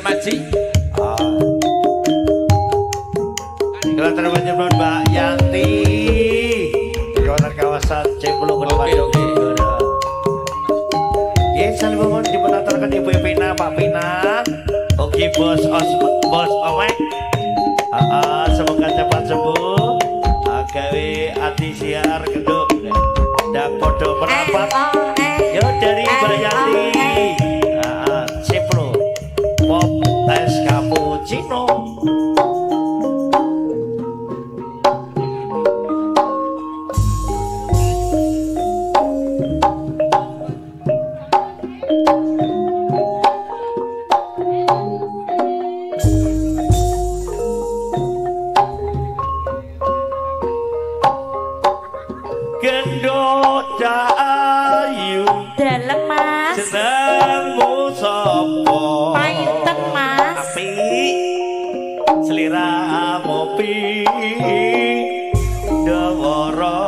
Darmaji. Kalau terima Mbak Yanti di kawasan Cempulu Oke. Ya, saling mohon dipenantarkan Ibu Pina, Pak Pina. Oke, Bos Omek. Semoga cepat sembuh. Gawe ati siar genduk dan podo merapat. Yo dari Mbak Yanti. Cempulu Pop es cappuccino. Senengmu sopo Paiten Mas Api Seliramu pi Dewara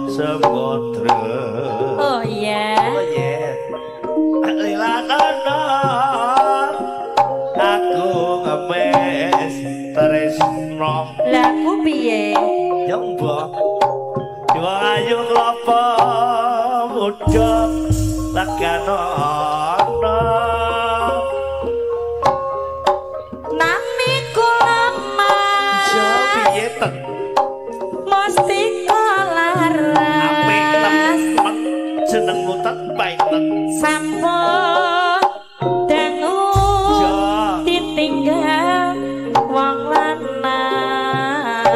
Semodra. Oh iya Lilakana Aku ngemes Tresno Lagu piye Jombo Dua ayu klopo muda Lakanono Nami kula Mas Piye ten mesti kolaras apik temen jenengmu ten paiten sampun dangu ditinggal wong lanang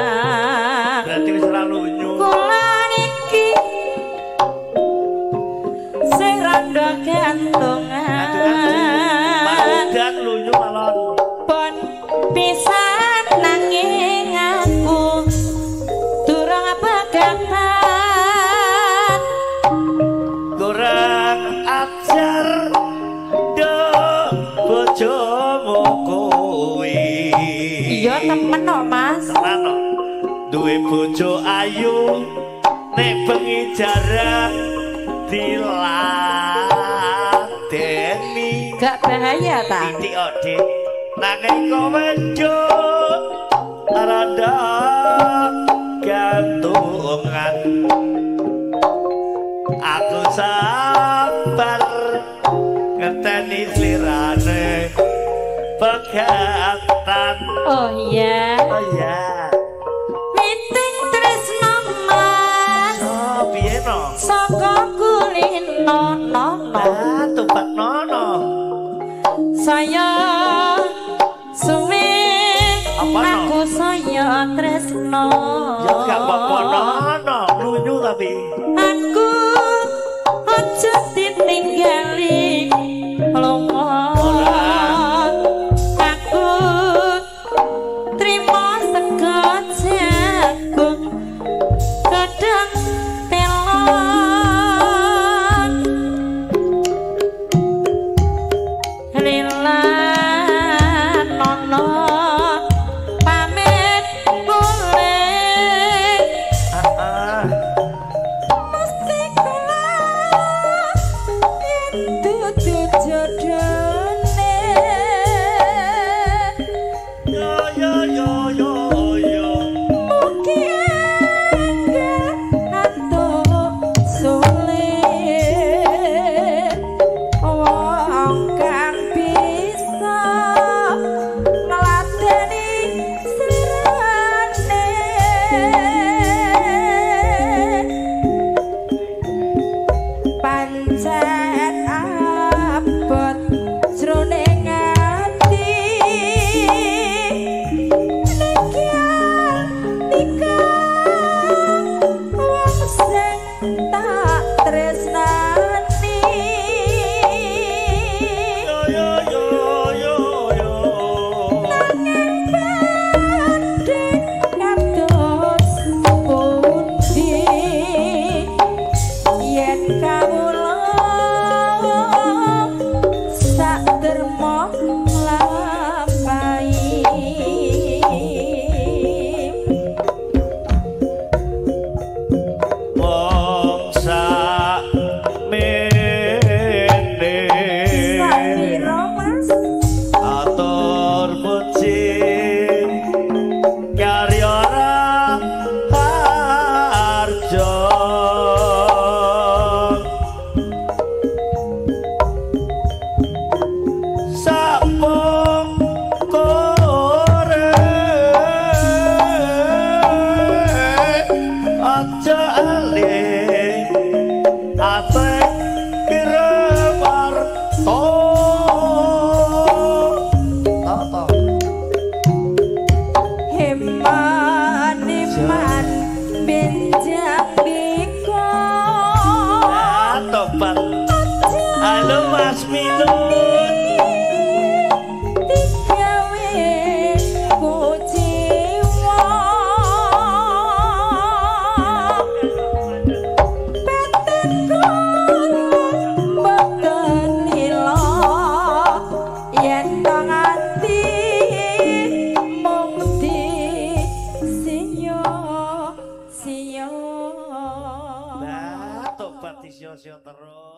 berarti wis ora lunyu kula iki sing rada gantungan dan lunyu malon pun pisan nanging aku durung pegatan kurang ajar do bojomu kuwi iya temen kok Mas tenan kok duwe bojo ayu nek bengi jarang diladeni gak bahaya ta titik ode nanging kowe njuk rada gantungan aku sabar ngeteni slirane pegatan oh iya oh ya miting tresno Mas oh piye no saka kulino nono tupak nono saya suwe apa no aku saya tresno ya gak apa-apa nono lunyu tapi aku aja ditinggali lomo aku terima segot jagung kadang telon lila nono pamit boleh mesti kula disio-sio terus.